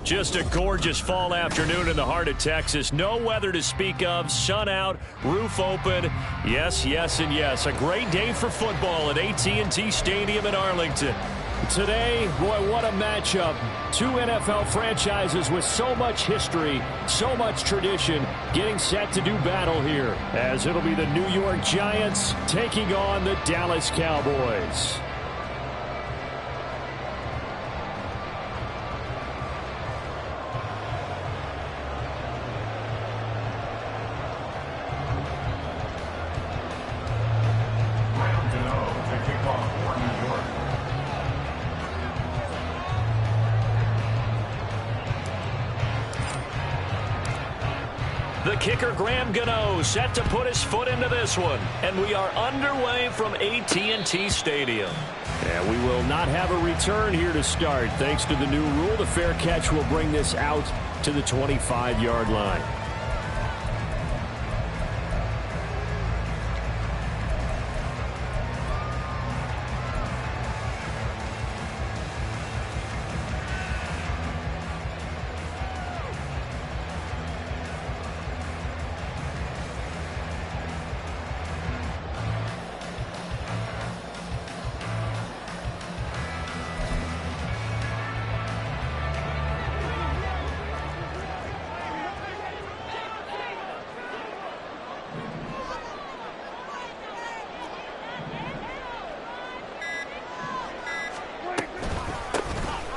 Just a gorgeous fall afternoon in the heart of Texas. No weather to speak of. Sun out, roof open. Yes, yes, and yes. A great day for football at AT&T Stadium in Arlington. Today, boy, what a matchup. Two NFL franchises with so much history, so much tradition, getting set to do battle here, as it'll be the New York Giants taking on the Dallas Cowboys. The kicker, Graham Gano, set to put his foot into this one. And we are underway from AT&T Stadium. And we will not have a return here to start. Thanks to the new rule, the fair catch will bring this out to the 25-yard line.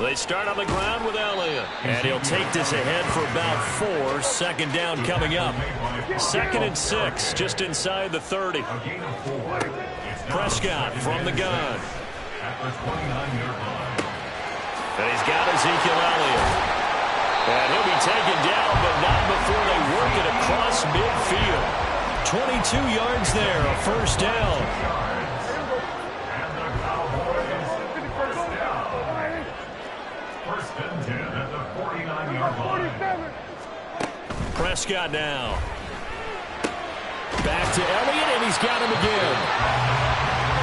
They start on the ground with Elliott. And he'll take this ahead for about 4. Second down coming up. 2nd and 6, just inside the 30. Prescott from the gun. And he's got Ezekiel Elliott. And he'll be taken down, but not before they work it across midfield. 22 yards there, a first down. Prescott now. Back to Elliott, and he's got him again.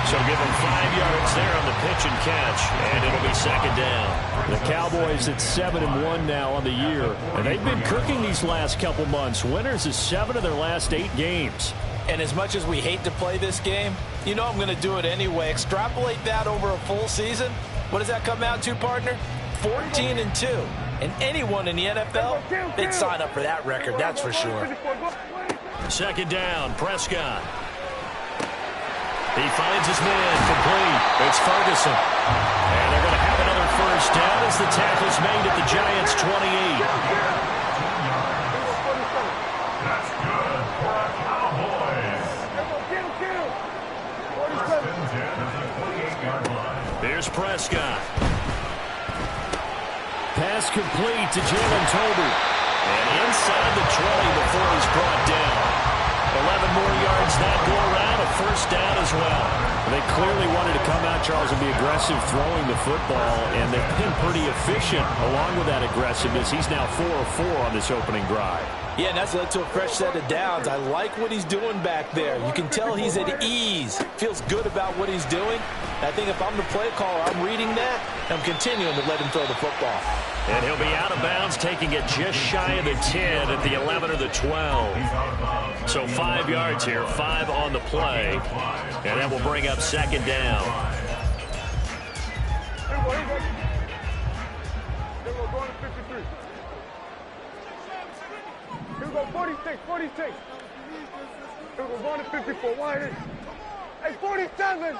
So give him 5 yards there on the pitch and catch, and it'll be second down. The Cowboys at 7-1 now on the year, and they've been cooking these last couple months. Winners is 7 of their last 8 games. And as much as we hate to play this game, you know I'm going to do it anyway. Extrapolate that over a full season. What does that come out to, partner? 14-2. And anyone in the NFL, they'd sign up for that record, that's for sure. Second down, Prescott. He finds his man, complete. It's Ferguson. And they're going to have another first down as the tackle's made at the Giants' 28. That's good for our Cowboys. First and 10 at the 28-yard line. Here's Prescott. Pass complete to Jalen Tolbert. And inside the 20 before he's brought down. 11 more yards that go around, a first down as well. They clearly wanted to come out, Charles, and be aggressive throwing the football, and they've been pretty efficient along with that aggressiveness. He's now 4 of 4 on this opening drive. Yeah, and that's led to a fresh set of downs. I like what he's doing back there. You can tell he's at ease. Feels good about what he's doing. I think if I'm the play caller, I'm reading that, and I'm continuing to let him throw the football. And he'll be out of bounds, taking it just shy of the 10 at the 11 or the 12. So 5 yards here, 5 on the play. And that will bring up second down. Here we go, 46, 46. Here we go, going to 54. Why is it? Hey, 47.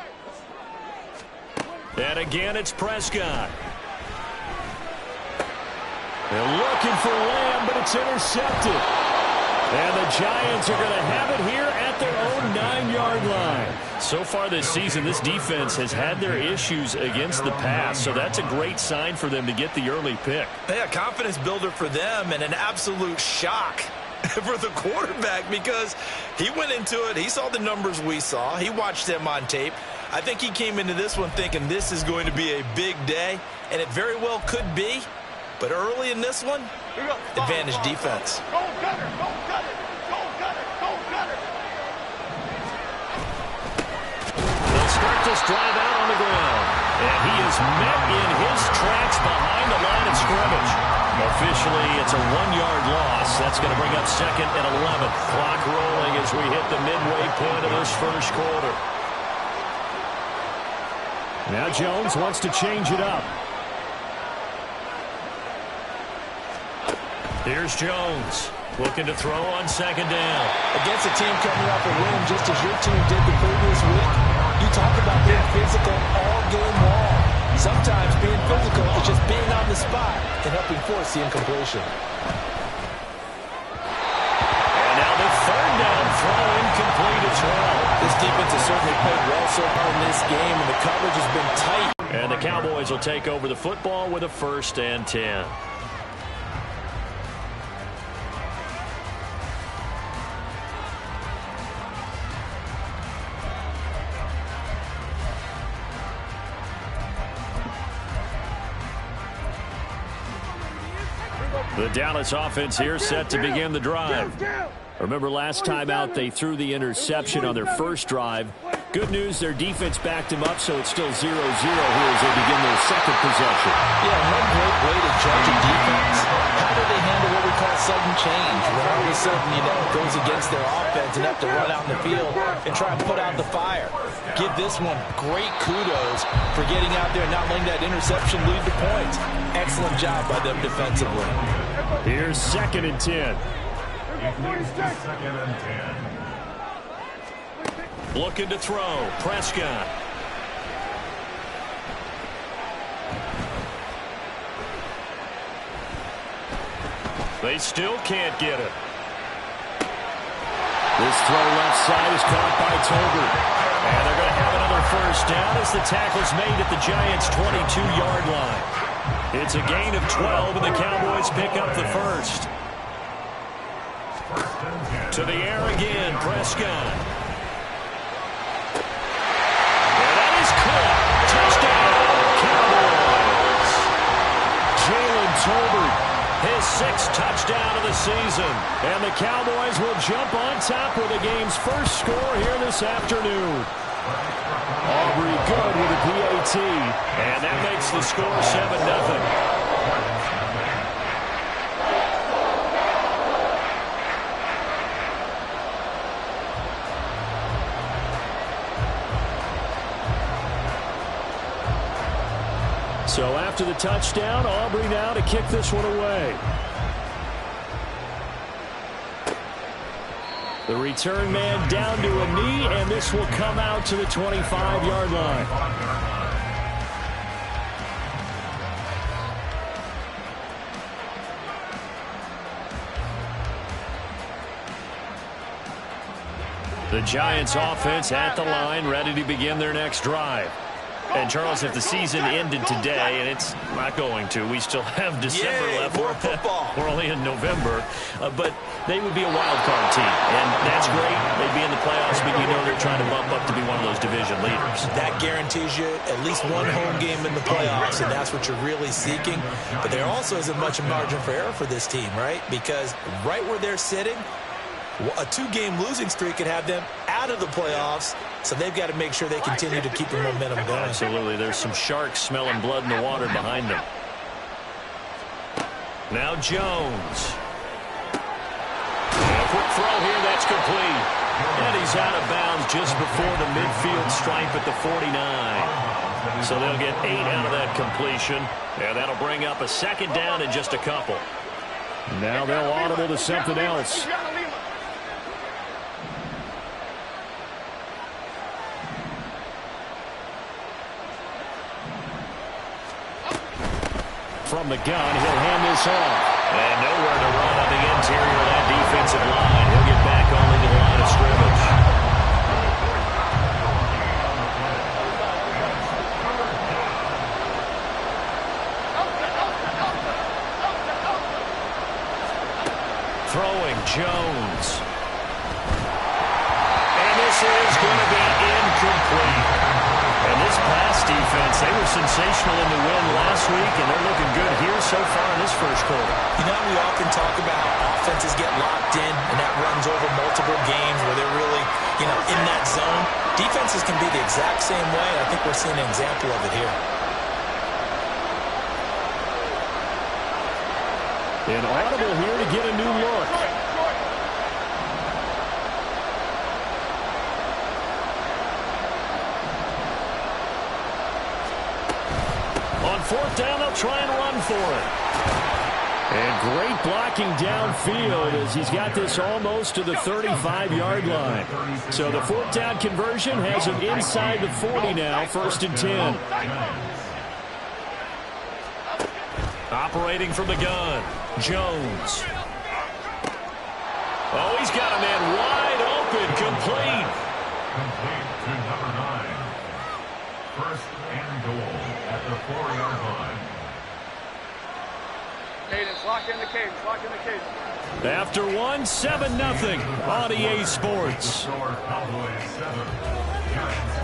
And again, it's Prescott. They're looking for Lamb, but it's intercepted. And the Giants are going to have it here at their own 9-yard line. So far this season, this defense has had their issues against the pass, so that's a great sign for them to get the early pick. Yeah, confidence builder for them and an absolute shock for the quarterback because he went into it. He saw the numbers we saw. He watched them on tape. I think he came into this one thinking this is going to be a big day, and it very well could be. But early in this one, advantage defense. Go Gunner, go Gunner, go Gunner, go Gunner. They'll start this drive out on the ground. And he is met in his tracks behind the line of scrimmage. Officially, it's a 1-yard loss. That's going to bring up 2nd and 11. Clock rolling as we hit the midway point of this first quarter. Now Jones wants to change it up. Here's Jones, looking to throw on 2nd down. Against a team coming off a win just as your team did the previous week, you talk about being physical all game long. Sometimes being physical is just being on the spot and helping force the incompletion. And now the 3rd down throw incomplete as well. This defense has certainly played well so far in this game, and the coverage has been tight. And the Cowboys will take over the football with a 1st and 10. The Dallas offense here set to begin the drive. Remember last time out they threw the interception on their first drive. Good news, their defense backed them up, so it's still 0-0 here as they begin their 2nd possession. Yeah, one great way to judge a defense. How do they handle what we call sudden change? When all of a sudden, it goes against their offense and have to run out in the field and try and put out the fire. Give this one great kudos for getting out there and not letting that interception lead to points. Excellent job by them defensively. Here's 2nd and 10. 2nd and 10. Looking to throw. Prescott. They still can't get it. This throw left side is caught by Tolbert. And they're going to have another 1st down as the tackle's made at the Giants' 22-yard line. It's a gain of 12, and the Cowboys pick up the 1st. To the air again, Prescott. And that is caught. Touchdown, Cowboys. Jalen Tolbert, his 6th touchdown of the season. And the Cowboys will jump on top with the game's first score here this afternoon. Aubrey good with a PAT. And that makes the score 7-0. So after the touchdown, Aubrey now to kick this one away. The return man down to a knee, and this will come out to the 25-yard line. The Giants offense at the line, ready to begin their next drive. And, Charles, if the season ended today, and it's not going to, we still have December left. More football. We're only in November. But they would be a wild card team. And that's great. They'd be in the playoffs, but you know they're trying to bump up to be one of those division leaders. That guarantees you at least one home game in the playoffs, and that's what you're really seeking. But there also isn't much margin for error for this team, right? Because right where they're sitting, a 2-game losing streak could have them out of the playoffs, so they've got to make sure they continue to keep the momentum going. Absolutely. There's some sharks smelling blood in the water behind them. Now Jones. And a quick throw here, that's complete. And he's out of bounds just before the midfield stripe at the 49. So they'll get 8 out of that completion. And that'll bring up a 2nd down in just a couple. Now they'll audible to something else. From the gun, he'll hand this off. And nowhere to run on the interior of that defensive line. He'll get back only to the line of scrimmage. Throwing Jones. And this is going to be incomplete. And this pass defense, they were sensational in the win last week, and they're looking good here so far in this first quarter. You know, we often talk about offenses get locked in, and that runs over multiple games where they're really, in that zone. Defenses can be the exact same way. I think we're seeing an example of it here. An audible here to get a new look. On fourth down, they'll try and run for it. And great blocking downfield as he's got this almost to the 35-yard line. So the fourth down conversion has him inside the 40 now, 1st and 10. Operating from the gun, Jones. Oh, he's got a man wide open, complete. Complete to number 9. 1st and goal at the 4-yard line. Cadence, lock in the cadence, lock in the cadence. After one, 7-0 on EA Sports. Cowboys 7, Giants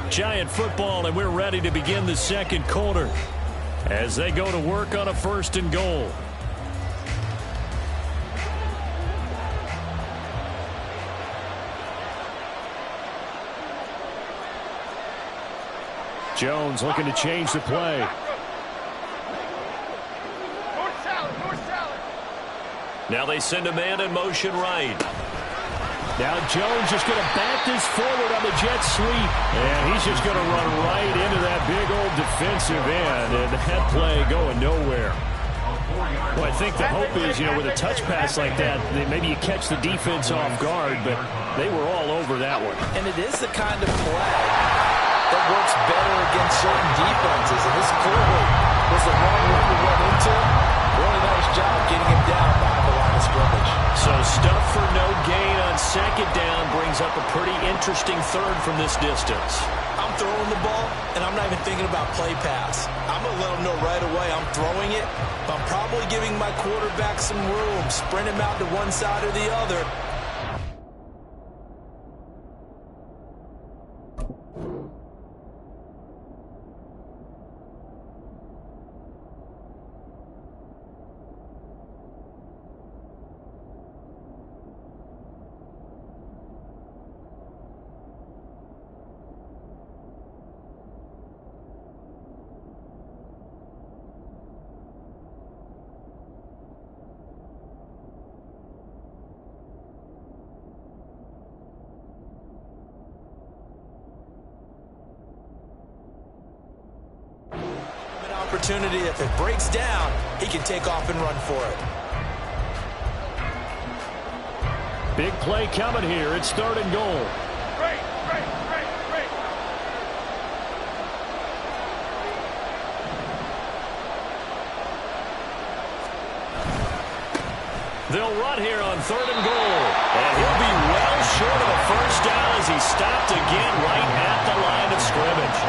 0. Giant football, and we're ready to begin the second quarter as they go to work on a 1st and goal. Jones looking to change the play. Now they send a man in motion right. Now Jones just going to bat this forward on the jet sweep. And he's just going to run right into that big old defensive end. And that play going nowhere. Well, I think the hope is, with a touch pass like that, maybe you catch the defense off guard, but they were all over that one. And it is the kind of play that works better against certain defenses. And this clearly was the wrong one to run into. Really nice job getting him down behind the line of scrimmage. So stuff for no gain on 2nd down brings up a pretty interesting 3rd from this distance. I'm throwing the ball, and I'm not even thinking about play pass. I'm going to let him know right away I'm throwing it, but I'm probably giving my quarterback some room, sprint him out to one side or the other. Opportunity, if it breaks down, he can take off and run for it. Big play coming here. It's 3rd and goal. Great. They'll run here on 3rd and goal. And he'll be well short of a 1st down as he stopped again right at the line of scrimmage.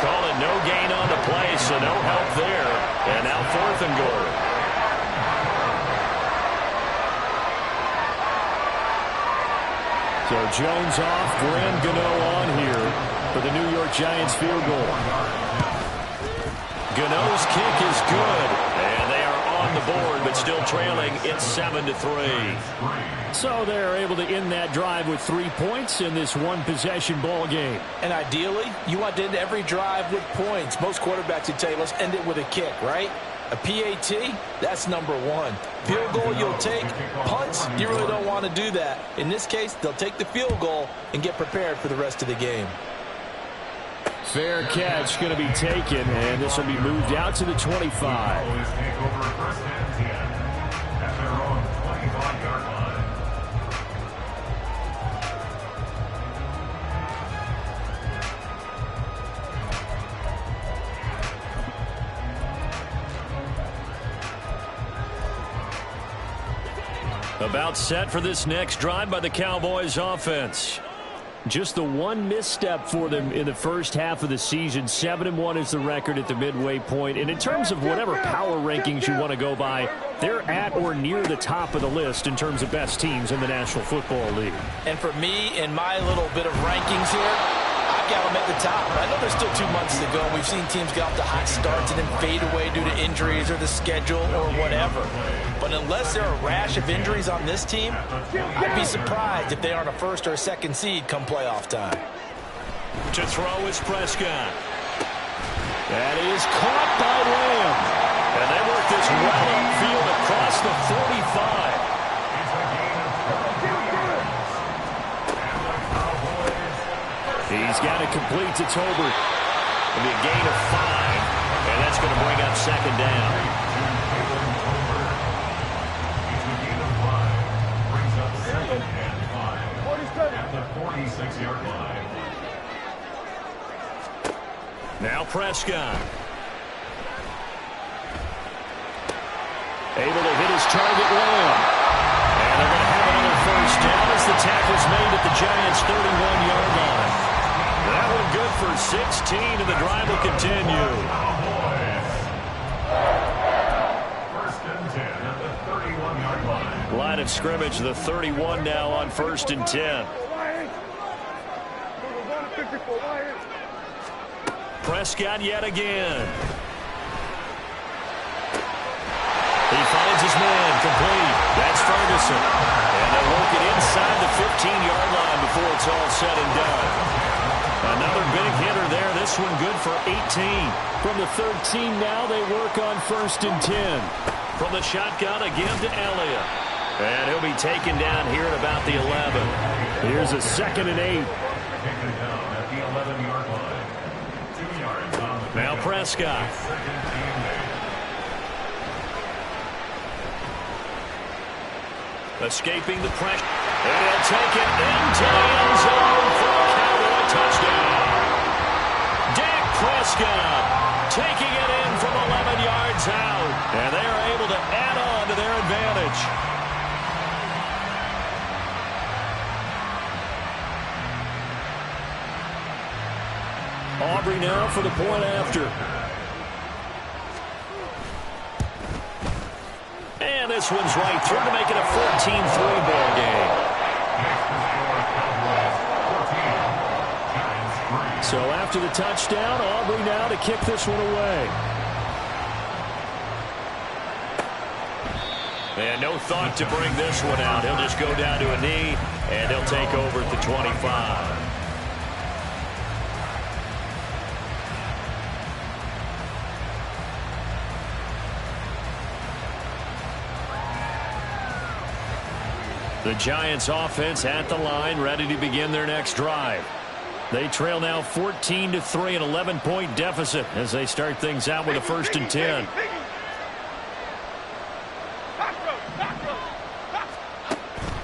Call it no gain on the play, so no help there. And now 4th and goal. So Jones off, Graham Gano on here for the New York Giants field goal. Gano's kick is good, and they are on the board, but still trailing. It's 7-3. So they're able to end that drive with 3 points in this one-possession ball game. And ideally, you want to end every drive with points. Most quarterbacks would tell you, let's end it with a kick, right? A PAT, that's number 1. Field goal you'll take. Punts, you really don't want to do that. In this case, they'll take the field goal and get prepared for the rest of the game. Fair catch going to be taken, and this will be moved out to the 25. Cowboys take over 1st and 10 at their own 25-yard line. About set for this next drive by the Cowboys offense. Just the one misstep for them in the first half of the season. 7-1 is the record at the midway point. And in terms of whatever power rankings you want to go by, they're at or near the top of the list in terms of best teams in the National Football League. And for me, in my little bit of rankings here, I've got them at the top. I know there's still 2 months to go. We've seen teams get off to hot starts and then fade away due to injuries or the schedule or whatever. But unless there are a rash of injuries on this team, I'd be surprised if they aren't a 1st or a 2nd seed come playoff time. To throw is Prescott. That is caught by Lamb. And they work this well upfield across the 45. He's got it complete to Tolbert. It'll be a gain of 5, and that's going to bring up second down. Brings up second and 5 at the 46-yard line. Now Prescott. Able to hit his target well. And they're going to have another first down as the tackle's made at the Giants' 31-yard line. That one good for 16, and the drive will continue. First and 10 at the 31-yard line. Line of scrimmage, the 31 now on first and 10. Prescott yet again. He finds his man, complete. That's Ferguson. And they'll work it inside the 15-yard line before it's all said and done. Another big hitter there. This one good for 18. From the 13 now, they work on first and 10. From the shotgun again to Elliott. And he'll be taken down here at about the 11. Here's a 2nd and 8. Taken down at the 11-yard line. 2 yards on the Now Prescott. second team made. Escaping the pressure. And he'll take it into the end zone for a Cowboy touchdown. Dak Prescott taking it in from 11 yards out. And they are able to add on to their advantage. Aubrey now for the point after. And this one's right through to make it a 14-3 ball game. So after the touchdown, Aubrey now to kick this one away. And no thought to bring this one out. He'll just go down to a knee, and he'll take over at the 25. The Giants offense at the line, ready to begin their next drive. They trail now 14-3, an 11-point deficit as they start things out with a 1st and 10.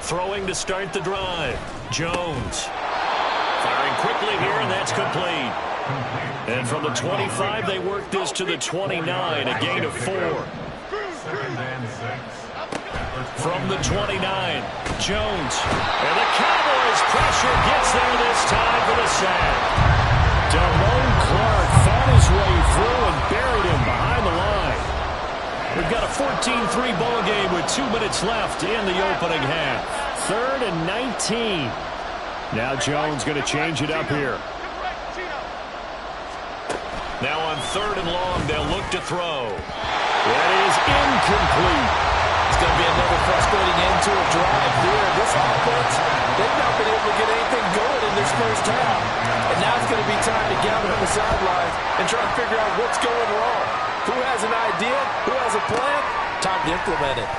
Throwing to start the drive. Jones. Firing quickly here, and that's complete. And from the 25, they work this to the 29, a gain of 4. 2nd and 6. From the 29, Jones. And the Cowboys pressure gets there this time for the sack. Damone Clark fought his way through and buried him behind the line. We've got a 14-3 ball game with 2 minutes left in the opening half. 3rd and 19. Now Jones going to change it up here. Now on 3rd and long, they'll look to throw. That is incomplete. It's going to be another frustrating end to a drive here. This offense, they've not been able to get anything going in this first half. And now it's going to be time to gather on the sidelines and try to figure out what's going wrong. Who has an idea? Who has a plan? Time to implement it.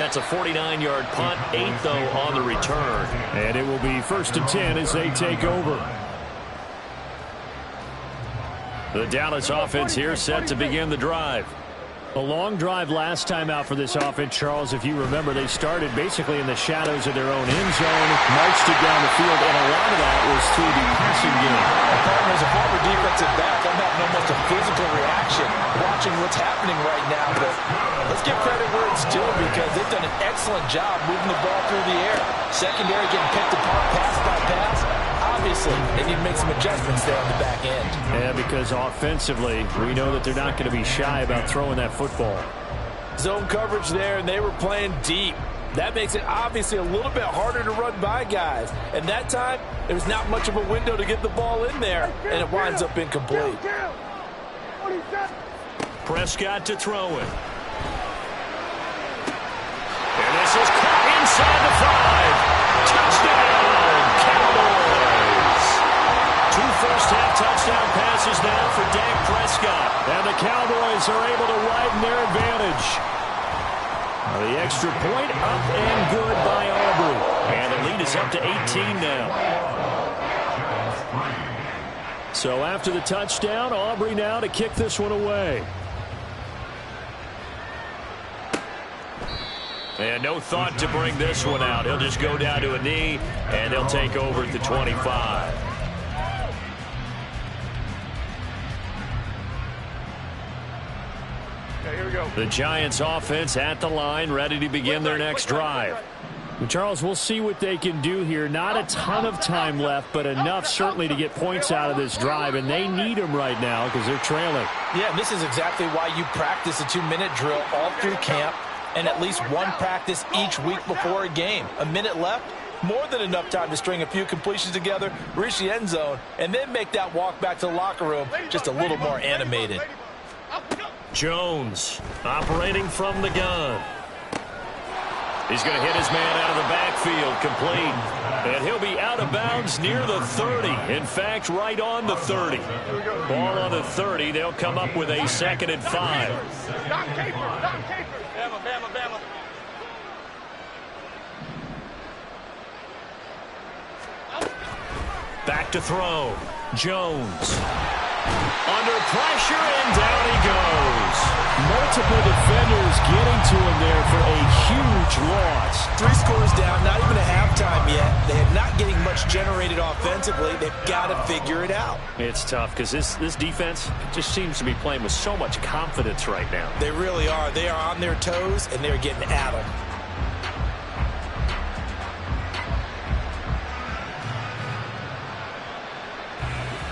That's a 49-yard punt, 8 though on the return. And it will be 1st and 10 as they take over. The Dallas offense here set to begin the drive. A long drive last time out for this offense, Charles. If you remember, they started basically in the shadows of their own end zone, marched it down the field, and a lot of that was through the passing game. As a former defensive back, I'm having almost a physical reaction watching what's happening right now. But let's give credit where it's due because they've done an excellent job moving the ball through the air. Secondary getting picked apart pass by pass. Obviously, they need to make some adjustments there on the back end. Yeah, because offensively, we know that they're not going to be shy about throwing that football. Zone coverage there, and they were playing deep. That makes it obviously a little bit harder to run by guys. And that time, there was not much of a window to get the ball in there, and it winds up incomplete. Prescott to throw it. And this is caught inside the 5. Touchdown, Cowboys. 2 first-half touchdown passes now for Dak Prescott. And the Cowboys Cowboys are able to widen their advantage. The extra point up and good by Aubrey. And the lead is up to 18 now. So after the touchdown, Aubrey now to kick this one away. And no thought to bring this one out. He'll just go down to a knee, and they'll take over at the 25. Here we go. The Giants offense at the line, ready to begin their next drive. Charles, we'll see what they can do here. Not a ton of time left, but enough certainly to get points out of this drive, and they need them right now because they're trailing. Yeah, and this is exactly why you practice a 2-minute drill all through camp and at least one practice each week before a game. A minute left, more than enough time to string a few completions together, reach the end zone, and then make that walk back to the locker room just a little more animated. Jones operating from the gun. He's going to hit his man out of the backfield, complete. And he'll be out of bounds near the 30. In fact, right on the 30. Ball on the 30. They'll come up with a 2nd and 5. Stop Caper. Stop Caper. Bama. Back to throw. Jones. Under pressure, and down he goes. Multiple defenders getting to him there for a huge loss. 3 scores down, not even a halftime yet. They are not getting much generated offensively. They've got to figure it out. It's tough because this defense just seems to be playing with so much confidence right now. They really are. They are on their toes, and they're getting at them.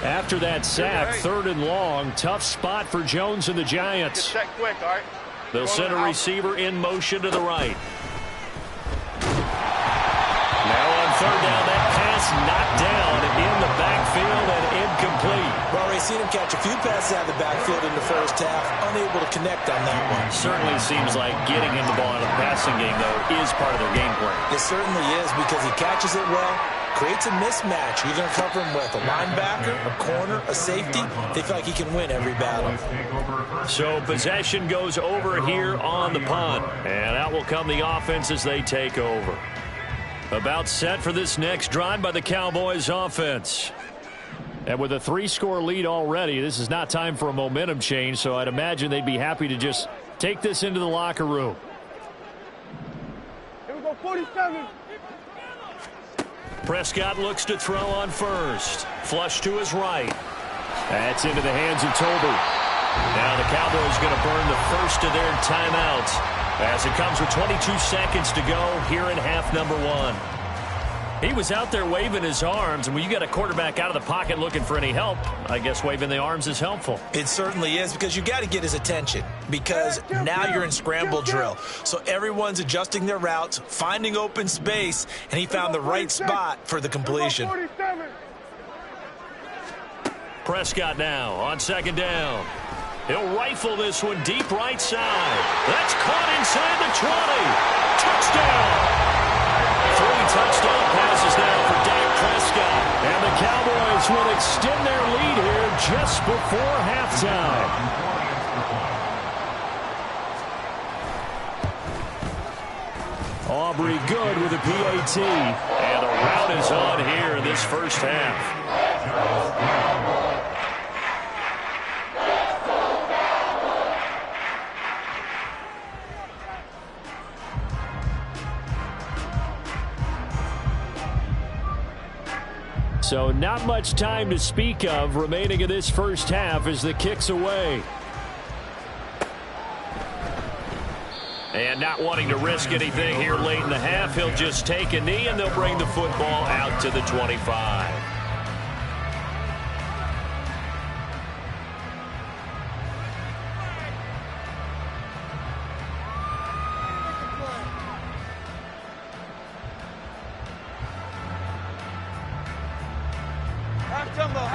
After that sack, 3rd and long, tough spot for Jones and the Giants. Check quick, all right? They'll send a receiver in motion to the right. Now on 3rd down, that pass knocked down in the backfield and incomplete. We've already seen him catch a few passes out of the backfield in the first half, unable to connect on that one. Certainly seems like getting him the ball out of the passing game, though, is part of their game plan. It certainly is because he catches it well, creates a mismatch. You're going to cover him with a linebacker, a corner, a safety. They feel like he can win every battle. So possession goes over here on the punt. And out will come the offense as they take over. About set for this next drive by the Cowboys offense. And with a 3-score lead already, this is not time for a momentum change, so I'd imagine they'd be happy to just take this into the locker room. Here we go, 47. Prescott looks to throw on first. Flush to his right. That's into the hands of Toby. Now the Cowboys going to burn the first of their timeouts as it comes with 22 seconds to go here in half number 1. He was out there waving his arms, and when you got a quarterback out of the pocket looking for any help, I guess waving the arms is helpful. It certainly is because you got to get his attention because now you're in scramble drill. So everyone's adjusting their routes, finding open space, and he found the right spot for the completion. Prescott now on 2nd down. He'll rifle this one deep right side. That's caught inside the 20. Touchdown. 3 touchdown passes now for Dak Prescott. And the Cowboys will extend their lead here just before halftime. Aubrey good with a PAT. And the rout is on here in this first half. So not much time to speak of remaining in this first half as the kick's away. And not wanting to risk anything here late in the half, he'll just take a knee and they'll bring the football out to the 25.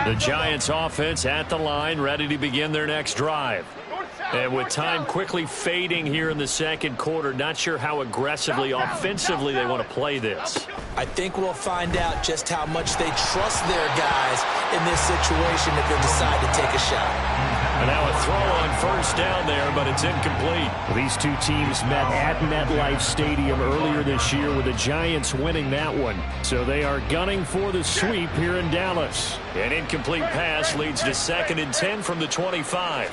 The Giants offense at the line, ready to begin their next drive. And with time quickly fading here in the second quarter, not sure how aggressively, offensively they want to play this. I think we'll find out just how much they trust their guys in this situation if they decide to take a shot. And now a throw on first down there, but it's incomplete. These two teams met at MetLife Stadium earlier this year with the Giants winning that one. So they are gunning for the sweep here in Dallas. An incomplete pass leads to 2nd and 10 from the 25.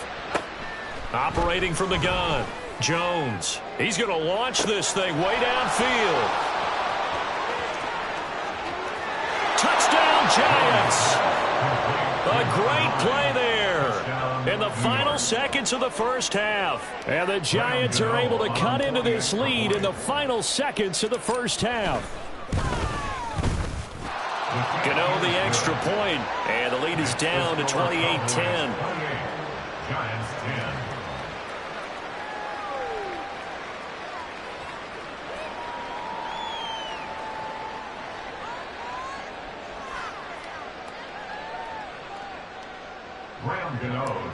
Operating from the gun, Jones. He's going to launch this thing way downfield. Touchdown, Giants. A great play there in the final seconds of the first half. And the Giants are able to cut into this lead in the final seconds of the first half. Gano the extra point, and the lead is down to 28-10. Giants 10.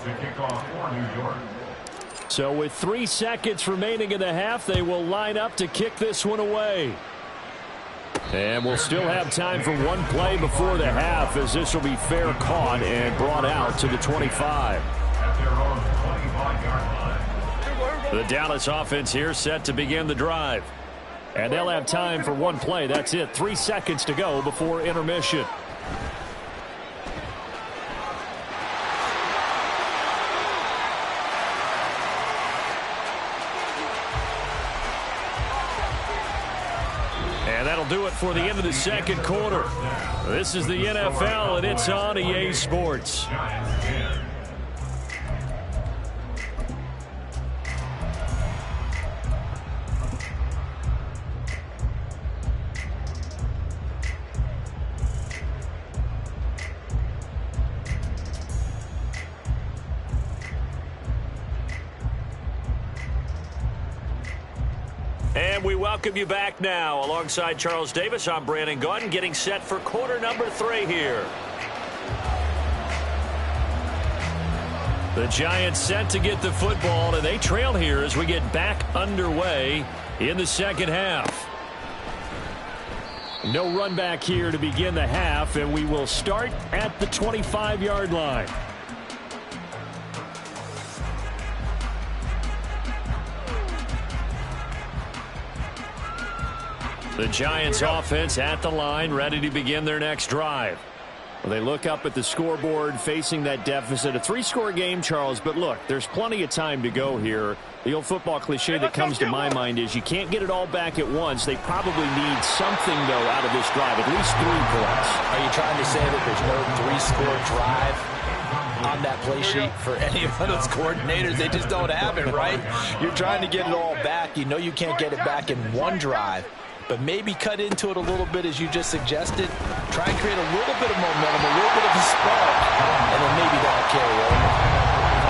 To kick off for New York. So with 3 seconds remaining in the half, they will line up to kick this one away. And we'll still have time for one play before the half, as this will be fair caught and brought out to the 25. At their own 25-yard line. The Dallas offense here set to begin the drive. And they'll have time for one play. That's it. 3 seconds to go before intermission. And that'll do it for the end of the second quarter. This is the NFL, and it's on EA Sports. Giants 10. And we welcome you back now. Alongside Charles Davis, I'm Brandon Gaudin, getting set for quarter number 3 here. The Giants set to get the football, and they trail here as we get back underway in the second half. No run back here to begin the half, and we will start at the 25-yard line. The Giants offense at the line, ready to begin their next drive. Well, they look up at the scoreboard facing that deficit. A 3-score game, Charles, but look, there's plenty of time to go here. The old football cliche that comes to my mind is you can't get it all back at once. They probably need something, though, out of this drive, at least 3 points. Are you trying to say that there's no 3-score drive on that play sheet for any of those coordinators? They just don't have it, right? You're trying to get it all back. You know you can't get it back in one drive. But maybe cut into it a little bit, as you just suggested. Try and create a little bit of momentum, a little bit of a spark, and then maybe that'll carry over.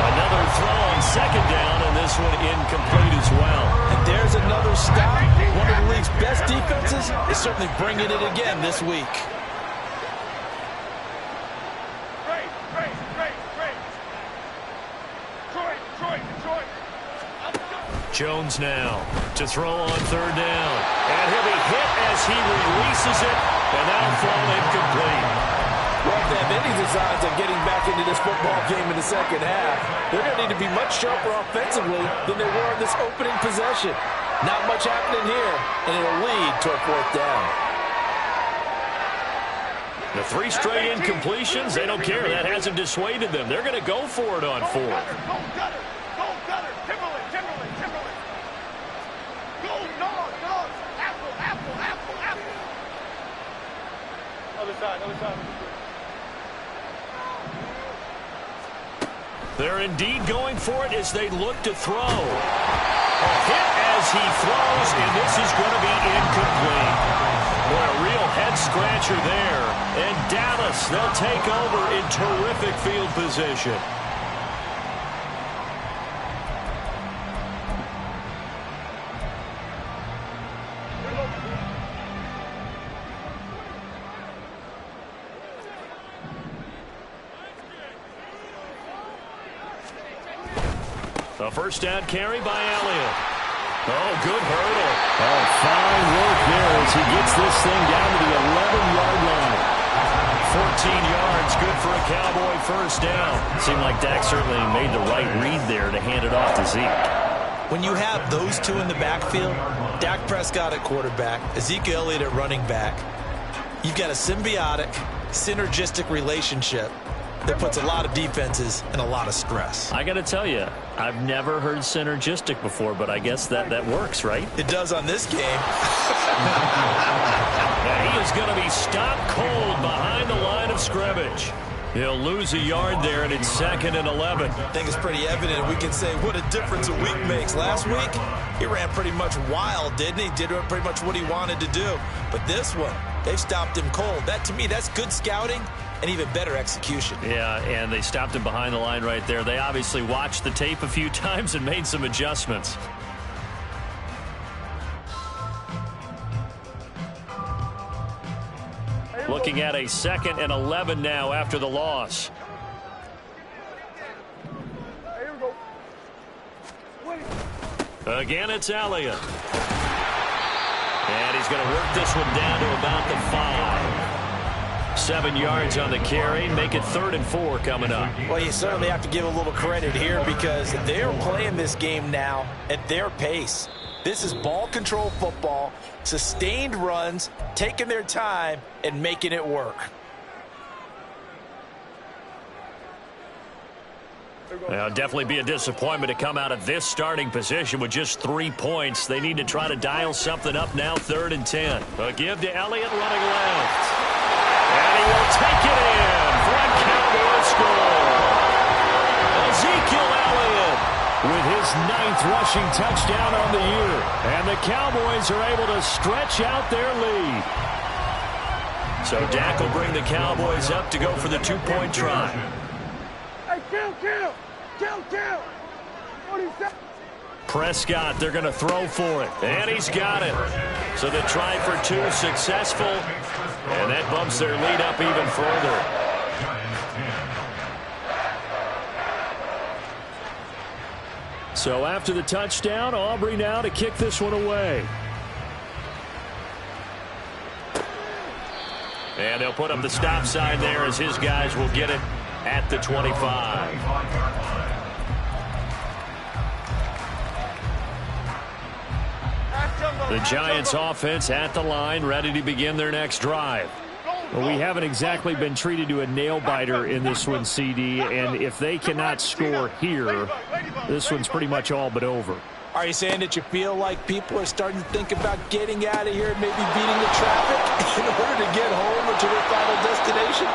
Another throw on second down, and this one incomplete as well. And there's another stop. One of the league's best defenses is certainly bringing it again this week. Jones now to throw on third down. And he'll be hit as he releases it, and that'll fall incomplete. Well, if they have any designs of getting back into this football game in the second half, they're going to need to be much sharper offensively than they were in this opening possession. Not much happening here, and it'll lead to a 4th down. The 3 straight incompletions, they don't care. That hasn't dissuaded them. They're going to go for it on 4th. They're indeed going for it as they look to throw. A hit as he throws, and this is going to be incomplete. Boy, a real head-scratcher there. And Dallas, they'll take over in terrific field position. A first down carry by Elliott. Oh, good hurdle. Oh, fine work there as he gets this thing down to the 11-yard line. yards, good for a Cowboy first down. Seemed like Dak certainly made the right read there to hand it off to Zeke. When you have those two in the backfield, Dak Prescott at quarterback, Ezekiel Elliott at running back, you've got a symbiotic, synergistic relationship that puts a lot of defenses in a lot of stress. I got to tell you, I've never heard synergistic before, but I guess that works, right? It does on this game. And he is going to be stopped cold behind the line of scrimmage. He'll lose a yard there, and it's 2nd and 11. I think it's pretty evident. We can say what a difference a week makes. Last week, he ran pretty much wild, didn't he? Did pretty much what he wanted to do. But this one, they've stopped him cold. That, to me, that's good scouting and even better execution. Yeah, and they stopped him behind the line right there. They obviously watched the tape a few times and made some adjustments. Looking at a 2nd and 11 now after the loss. Again, it's Elliott. And he's going to work this one down to about the 5. 7 yards on the carry. Make it 3rd and 4 coming up. Well, you certainly have to give a little credit here because they're playing this game now at their pace. This is ball control football, sustained runs, taking their time, and making it work. It'll definitely be a disappointment to come out of this starting position with just 3 points. They need to try to dial something up now, 3rd and 10. A give to Elliott running left. And he will take it in for a Cowboys score. Ezekiel Elliott with his 9th rushing touchdown on the year. And the Cowboys are able to stretch out their lead. So Dak will bring the Cowboys up to go for the 2-point try. Hey, kill! Prescott, they're going to throw for it. And he's got it. So the try for 2 successful. And that bumps their lead up even further. So after the touchdown, Aubrey now to kick this one away. And they'll put up the stop sign there as his guys will get it at the 25. The Giants offense at the line, ready to begin their next drive. Well, we haven't exactly been treated to a nail-biter in this one, CD, and if they cannot score here, this one's pretty much all but over. Are you saying that you feel like people are starting to think about getting out of here and maybe beating the traffic in order to get home or to their final destination?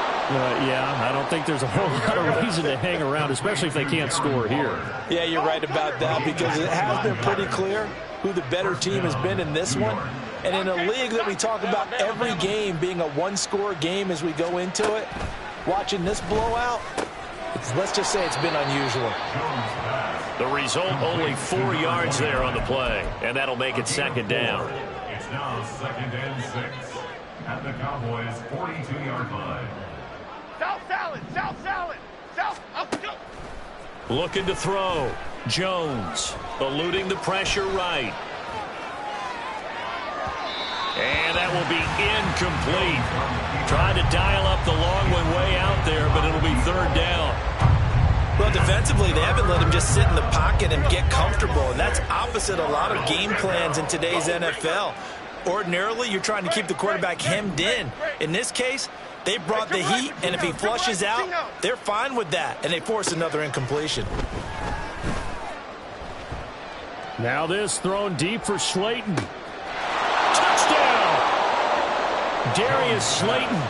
Yeah, I don't think there's a whole lot of reason to hang around, especially if they can't score here. Yeah, you're right about that because it has been pretty clear who the better team has been in this one. And in a league that we talk about every game being a one-score game as we go into it, watching this blowout, let's just say it's been unusual. The result, only 4 yards there on the play, and that'll make it 2nd down. It's now 2nd and 6 at the Cowboys' 42-yard line. South salad. Looking to throw. Jones eluding the pressure right. And that will be incomplete. Trying to dial up the long one way out there, but it'll be 3rd down. Well, defensively, they haven't let him just sit in the pocket and get comfortable, and that's opposite a lot of game plans in today's NFL. Ordinarily, you're trying to keep the quarterback hemmed in. In this case, they brought the heat, and if he flushes out, they're fine with that, and they force another incompletion. Now this thrown deep for Slayton. Touchdown! Darius Slayton,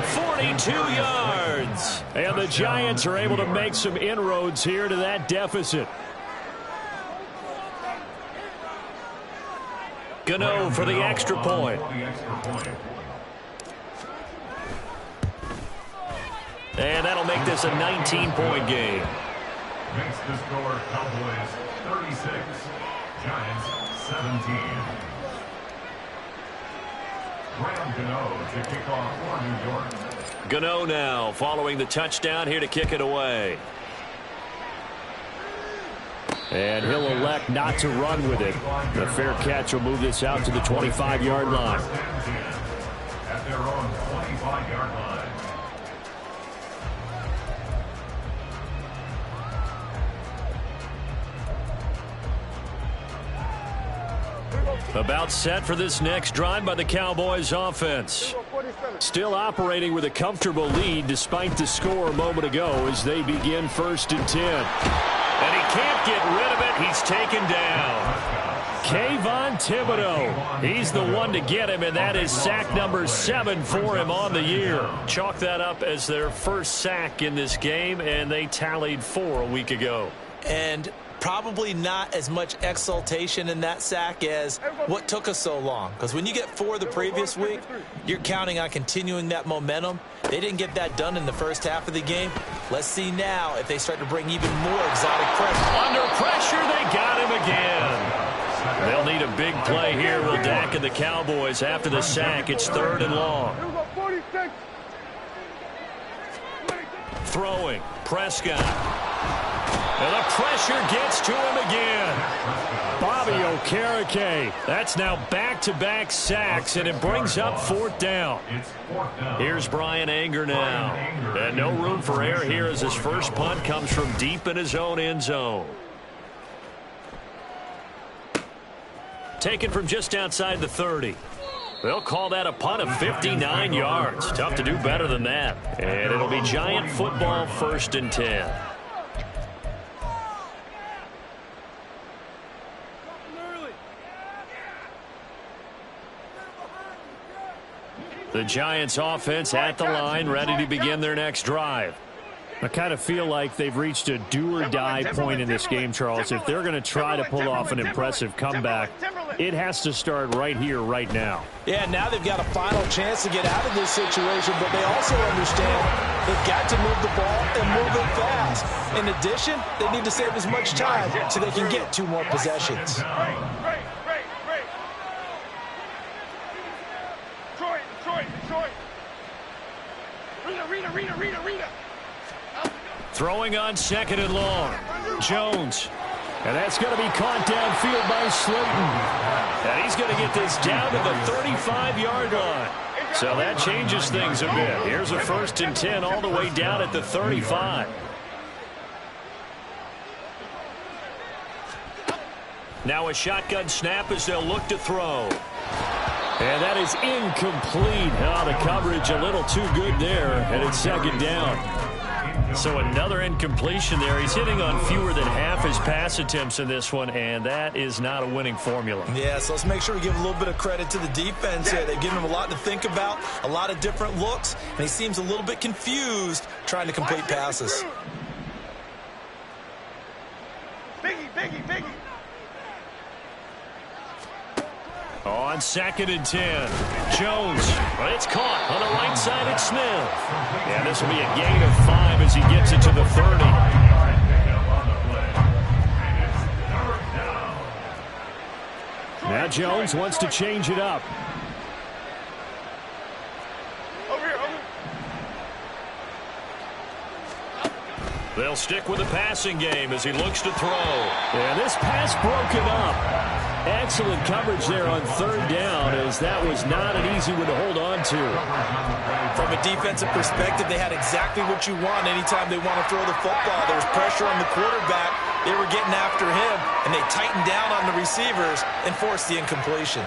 42 yards. And the Giants are able to make some inroads here to that deficit. Gano for the extra point. And that'll make this a 19-point game. Makes the score Cowboys 36, Giants 17. Graham Gano to kick off for New York. Gano now following the touchdown here to kick it away. And he'll elect not to run with it. The fair catch will move this out to the 25-yard line. At their own 25-yard line. About set for this next drive by the Cowboys offense. Still operating with a comfortable lead despite the score a moment ago as they begin 1st and 10. And he can't get rid of it. He's taken down. Kayvon Thibodeau. He's the one to get him, and that is sack number 7 for him on the year. Chalk that up as their first sack in this game, and they tallied 4 a week ago. And probably not as much exultation in that sack as what took us so long. Because when you get 4 the previous week, you're counting on continuing that momentum. They didn't get that done in the first half of the game. Let's see now if they start to bring even more exotic pressure. Under pressure, they got him again. They'll need a big play here, will Dak and the Cowboys after the sack. It's 3rd and long. Throwing. Prescott. And the pressure gets to him again. Bobby Okereke. That's now back-to-back sacks, and it brings up 4th down. Here's Brian Anger now. And no room for error here as his first punt comes from deep in his own end zone. Taken from just outside the 30. They'll call that a punt of 59 yards. Tough to do better than that. And it'll be Giant football 1st and 10. The Giants offense at the line, ready to begin their next drive. I kind of feel like they've reached a do-or-die point in this game, Charles. If they're going to try to pull off an impressive comeback, it has to start right here, right now. Yeah, now they've got a final chance to get out of this situation, but they also understand they've got to move the ball and move it fast. In addition, they need to save as much time so they can get 2 more possessions. Throwing on 2nd and long. Jones. And that's going to be caught downfield by Slayton. And he's going to get this down to the 35-yard line. So that changes things a bit. Here's a 1st and 10 all the way down at the 35. Now a shotgun snap as they'll look to throw. And that is incomplete. Oh, the coverage a little too good there, and it's 2nd down. So another incompletion there. He's hitting on fewer than half his pass attempts in this one, and that is not a winning formula. Yeah, so let's make sure we give a little bit of credit to the defense here. They've given him a lot to think about, a lot of different looks, and he seems a little bit confused trying to complete passes. Biggie. On 2nd and 10. Jones. Well, it's caught on the right side at Smith. And this will be a gain of 5 as he gets it to the 30. Now Jones wants to change it up. They'll stick with the passing game as he looks to throw. And this pass broken up. Excellent coverage there on 3rd down, as that was not an easy one to hold on to. From a defensive perspective, they had exactly what you want anytime they want to throw the football. There was pressure on the quarterback. They were getting after him, and they tightened down on the receivers and forced the incompletion.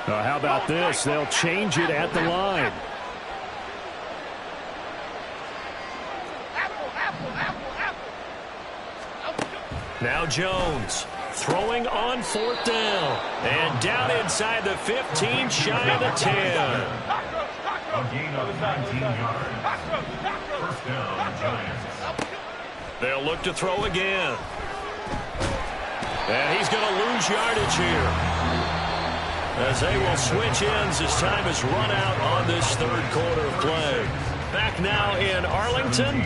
How about this? They'll change it at the line. Now Jones throwing on 4th down. And down inside the 15, shy of the 10. A gain of 19 yards. 1st down, Giants. They'll look to throw again. And he's going to lose yardage here, as they will switch ends as time has run out on this 3rd quarter of play. Back now in Arlington.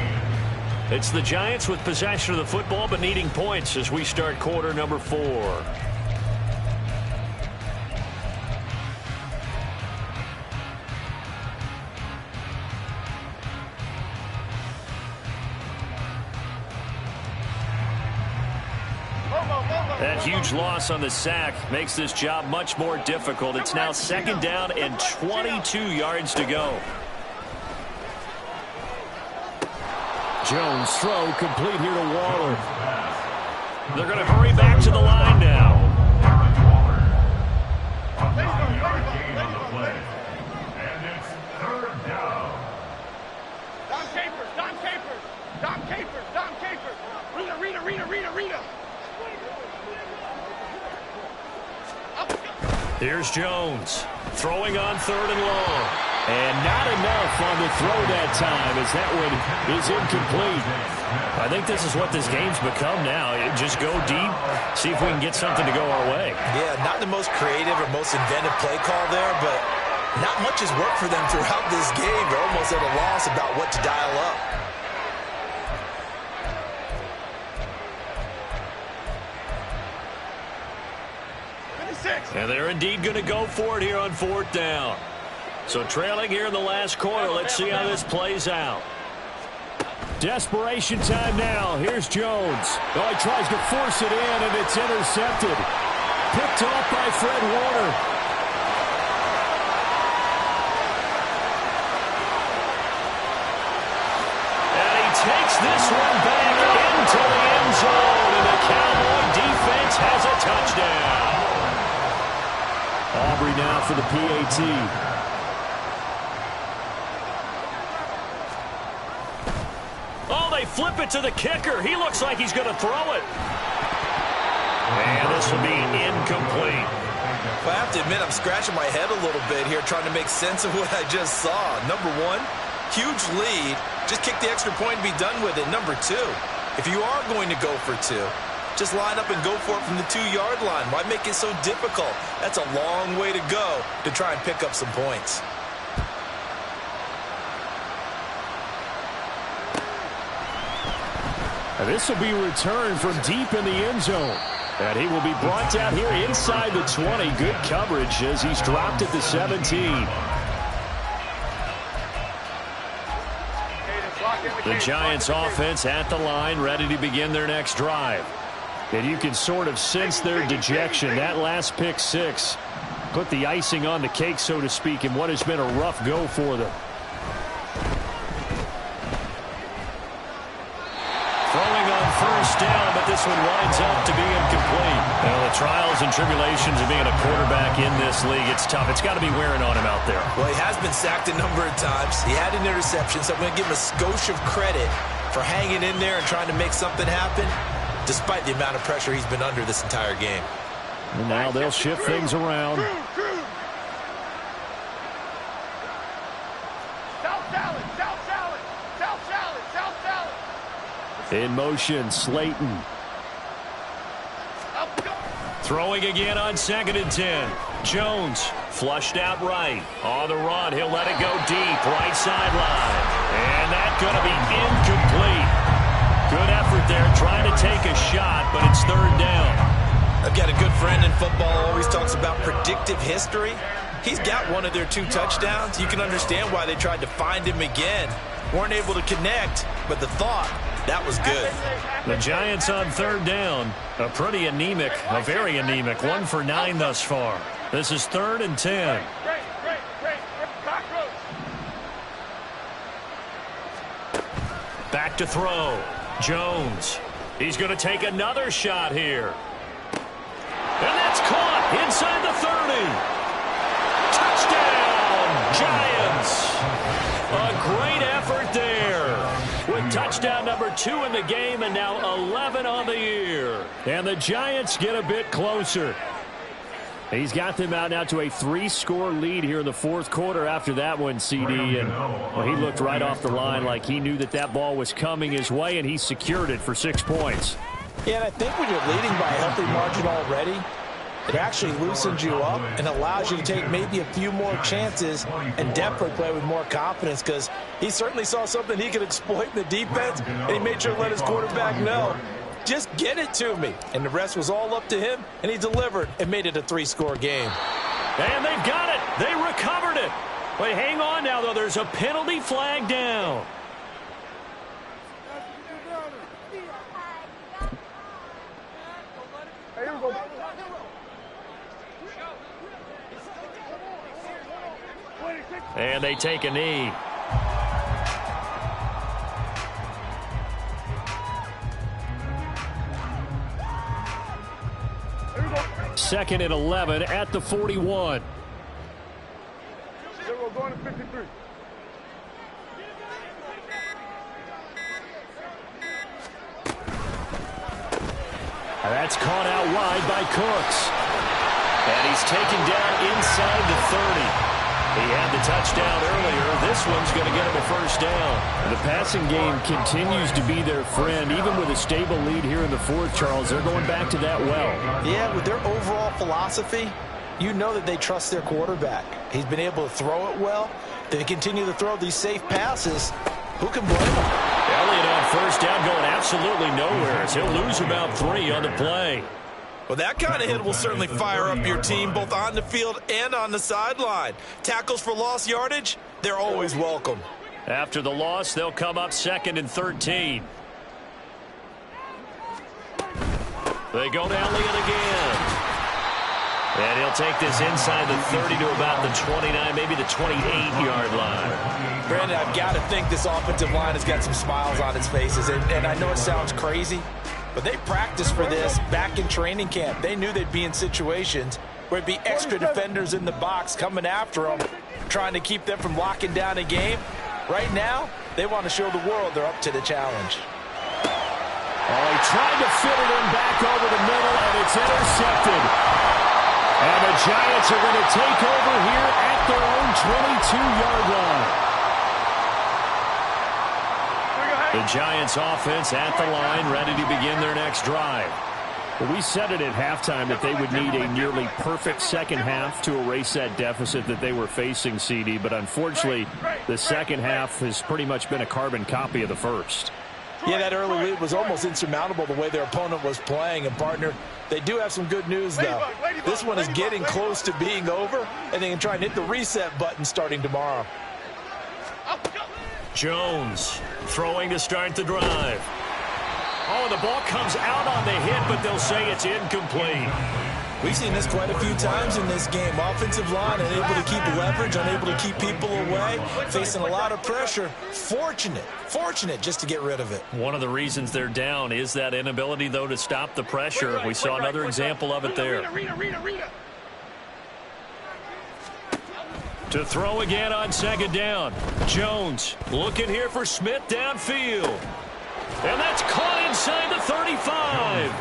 It's the Giants with possession of the football but needing points as we start quarter number 4. That huge loss on the sack makes this job much more difficult. It's now 2nd down and 22 yards to go. Jones throw complete here to Waller. They're going to hurry back to the line now. A 5-yard gain on the play. And it's third down. Dom Capers, Dom Capers, Dom Capers, Dom Capers. Rita. Here's Jones throwing on 3rd and long. And not enough on the throw that time as that one is incomplete. I think this is what this game's become now. Just go deep, see if we can get something to go our way. Yeah, not the most creative or most inventive play call there, but not much has worked for them throughout this game. They're almost at a loss about what to dial up. And they're indeed going to go for it here on 4th down. So trailing here in the last quarter. Let's see how this plays out. Desperation time now. Here's Jones. Oh, he tries to force it in, and it's intercepted. Picked off by Fred Warner. And he takes this one back into the end zone, and the Cowboy defense has a touchdown. Aubrey now for the PAT. Oh, they flip it to the kicker. He looks like he's going to throw it. And this will be incomplete. Well, I have to admit, I'm scratching my head a little bit here trying to make sense of what I just saw. Number one, huge lead. Just kick the extra point and be done with it. Number two, if you are going to go for two, just line up and go for it from the 2-yard line. Why make it so difficult? That's a long way to go to try and pick up some points. And this will be returned from deep in the end zone. And he will be brought down here inside the 20. Good coverage as he's dropped at the 17. The Giants offense at the line, ready to begin their next drive. And you can sort of sense their dejection. That last pick six put the icing on the cake, so to speak, in what has been a rough go for them. Throwing on first down, but this one winds up to be incomplete. Well, the trials and tribulations of being a quarterback in this league, it's tough. It's got to be wearing on him out there. Well, he has been sacked a number of times. He had an interception, so I'm going to give him a skosh of credit for hanging in there and trying to make something happen, despite the amount of pressure he's been under this entire game. And now they'll shift things around. In motion, Slayton. Throwing again on 2nd and 10. Jones flushed out right. On the run, he'll let it go deep, right sideline. And that's going to be incomplete. Good effort there, trying to take a shot, but it's 3rd down. I've got a good friend in football, always talks about predictive history. He's got one of their 2 touchdowns. You can understand why they tried to find him again. Weren't able to connect, but the thought, that was good. The Giants on 3rd down. A pretty anemic, a very anemic 1 for 9 thus far. This is 3rd and 10. Back to throw. Jones. He's going to take another shot here. And that's caught inside the 30. Touchdown, Giants. A great effort there. With touchdown number 2 in the game and now 11 on the year. And the Giants get a bit closer. He's got them out now to a 3-score lead here in the 4th quarter after that one, CD. And well, he looked right off the line like he knew that that ball was coming his way, and he secured it for 6 points. Yeah, and I think when you're leading by a healthy margin already, it actually loosens you up and allows you to take maybe a few more chances and definitely play with more confidence, because he certainly saw something he could exploit in the defense, and he made sure to let his quarterback know, just get it to me. And the rest was all up to him, and he delivered and made it a 3-score game. And they've got it. They recovered it. But hang on now, though. There's a penalty flag down. And they take a knee. 2nd and 11 at the 41. 0 going to 53. That's caught out wide by Cooks. And he's taken down inside the 30. He had the touchdown earlier. This one's going to get him a first down. The passing game continues to be their friend. Even with a stable lead here in the 4th, Charles, they're going back to that well. Yeah, with their overall philosophy, you know that they trust their quarterback. He's been able to throw it well. They continue to throw these safe passes. Who can blame them? Elliott on first down going absolutely nowhere as he'll lose about 3 on the play. Well, that kind of hit will certainly fire up your team both on the field and on the sideline. Tackles for lost yardage, they're always welcome. After the loss, they'll come up 2nd and 13. They go to Elliott again. And he'll take this inside the 30 to about the 29, maybe the 28-yard line. Brandon, I've got to think this offensive line has got some smiles on its faces. And I know it sounds crazy, but they practiced for this back in training camp. They knew they'd be in situations where it'd be extra defenders in the box coming after them, trying to keep them from locking down a game. Right now, they want to show the world they're up to the challenge. Oh, he tried to fit it in back over the middle, and it's intercepted. And the Giants are going to take over here at their own 22-yard line. The Giants offense at the line, ready to begin their next drive. Well, we said it at halftime that they would need a nearly perfect second half to erase that deficit that they were facing, CD. But unfortunately, the second half has pretty much been a carbon copy of the first. Yeah, that early lead was almost insurmountable the way their opponent was playing. And, partner, they do have some good news, though. This one is getting close to being over, and they can try and hit the reset button starting tomorrow. Jones throwing to start the drive. Oh, the ball comes out on the hit, but they'll say it's incomplete. We've seen this quite a few times in this game. Offensive line unable to keep leverage, unable to keep people away, facing a lot of pressure. Fortunate just to get rid of it. One of the reasons they're down is that inability, though, to stop the pressure. We saw another example of it there. To throw again on 2nd down. Jones looking here for Smith downfield. And that's caught inside the 35.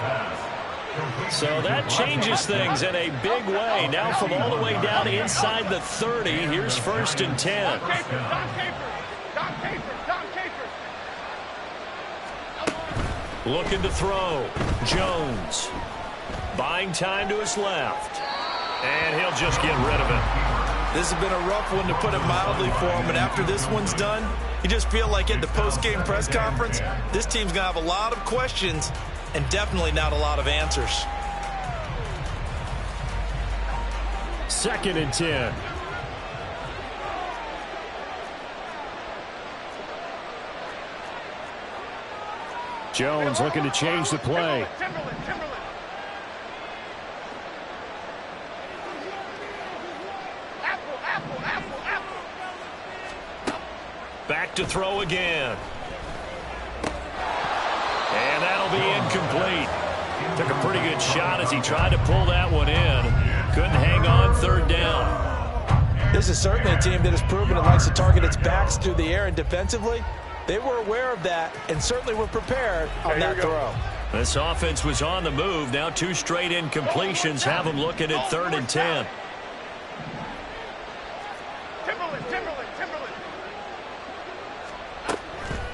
So that changes things in a big way. Now from all the way down inside the 30, here's 1st and 10. Looking to throw. Jones. Buying time to his left. And he'll just get rid of it. This has been a rough one, to put it mildly, for him. And after this one's done, you just feel like at the post-game press conference, this team's going to have a lot of questions and definitely not a lot of answers. 2nd and 10. Jones looking to change the play. Back to throw again. And that'll be incomplete. Took a pretty good shot as he tried to pull that one in. Couldn't hang on 3rd down. This is certainly a team that has proven it likes to target its backs through the air, and defensively, they were aware of that and certainly were prepared on that throw. This offense was on the move. Now 2 straight incompletions have them looking at 3rd and 10.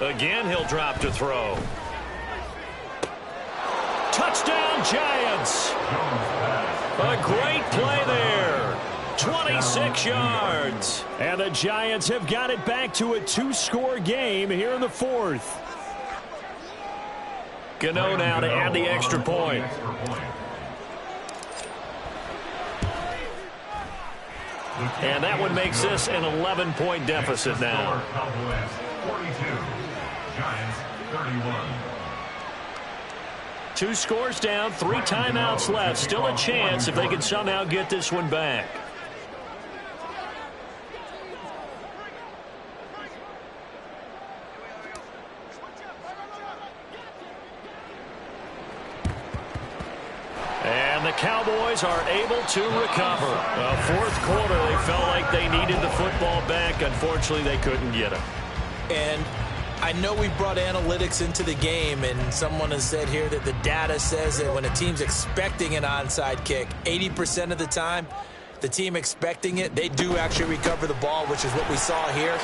Again, he'll drop to throw. Touchdown, Giants. A great play there. 26 yards. And the Giants have got it back to a 2-score game here in the 4th. Gano now to add the extra point. And that one makes this an 11-point deficit now. Cowboys 42, Giants 31. 2 scores down, 3 timeouts left. Still a chance if they can somehow get this one back. And the Cowboys are able to recover. Fourth quarter, they felt like they needed the football back. Unfortunately, they couldn't get it. And I know we brought analytics into the game, and someone has said here that the data says that when a team's expecting an onside kick, 80% of the time, the team expecting it, they do actually recover the ball, which is what we saw here.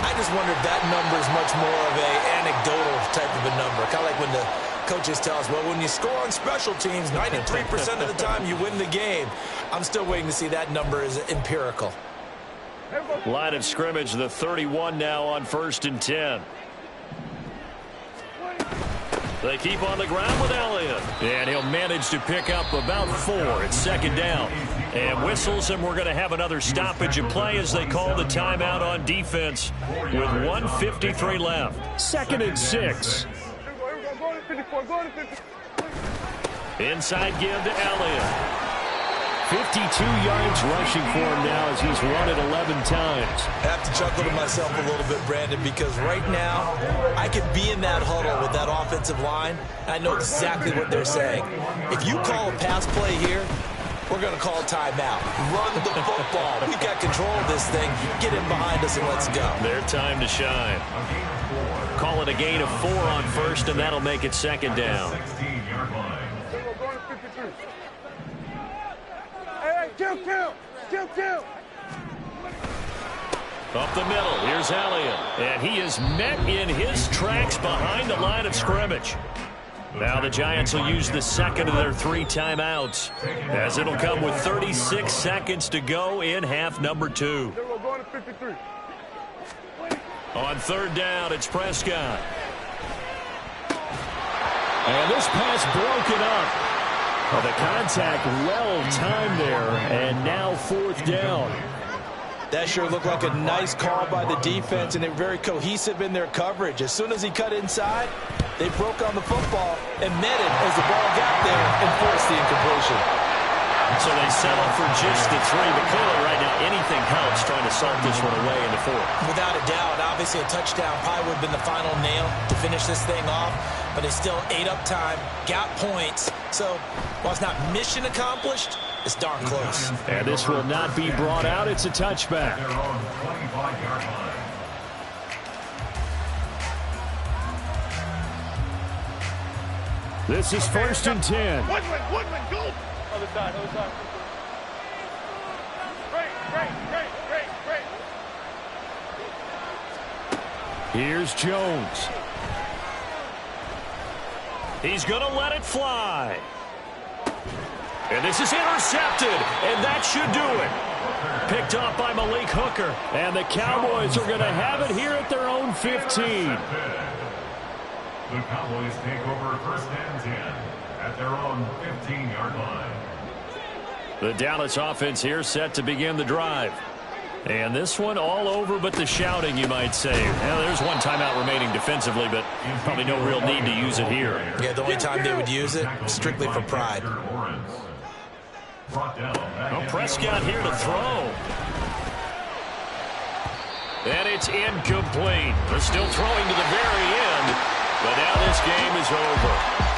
I just wonder if that number is much more of an anecdotal type of a number. Kind of like when the coaches tell us, well, when you score on special teams, 93% of the time you win the game. I'm still waiting to see that number is empirical. Line of scrimmage, the 31 now on 1st and 10. They keep on the ground with Elliott. And he'll manage to pick up about 4. It's 2nd down. And whistles, and we're going to have another stoppage of play as they call the timeout on defense with 1:53 left. 2nd and 6. Inside give to Elliott. 52 yards rushing for him now as he's run it 11 times. I have to chuckle to myself a little bit, Brandon, because right now I could be in that huddle with that offensive line. I know exactly what they're saying. If you call a pass play here, we're going to call a timeout. Run the football. We've got control of this thing. Get in behind us and let's go. Their time to shine. Call it a gain of 4 on 1st, and that'll make it 2nd down. Kill. Up the middle, here's Elliott. And he is met in his tracks behind the line of scrimmage. Now the Giants will use the 2nd of their 3 timeouts, as it'll come with 36 seconds to go in half number 2. On 3rd down, it's Prescott. And this pass broken up. Well, the contact well timed there, and now 4th down. That sure looked like a nice call by the defense, and they're very cohesive in their coverage. As soon as he cut inside, they broke on the football and met it as the ball got there and forced the incompletion. So they settle for just the 3, but clearly right now anything helps trying to salt this one away in the 4th. Without a doubt, obviously a touchdown probably would have been the final nail to finish this thing off, but it's still ate up time, got points. So while it's not mission accomplished, it's darn close. And this will not be brought out. It's a touchback. This is 1st and 10. Woodman, go! Other side. Great. Here's Jones. He's going to let it fly. And this is intercepted, and that should do it. Picked off by Malik Hooker. And the Cowboys are going to have it here at their own 15. The Cowboys take over 1st and 10 at their own 15-yard line. The Dallas offense here set to begin the drive. And this one all over but the shouting, you might say. Well, there's one timeout remaining defensively, but probably no real need to use it here. Yeah, the only time they would use it, strictly for pride. Well, Prescott here to throw. And it's incomplete. They're still throwing to the very end, but now this game is over.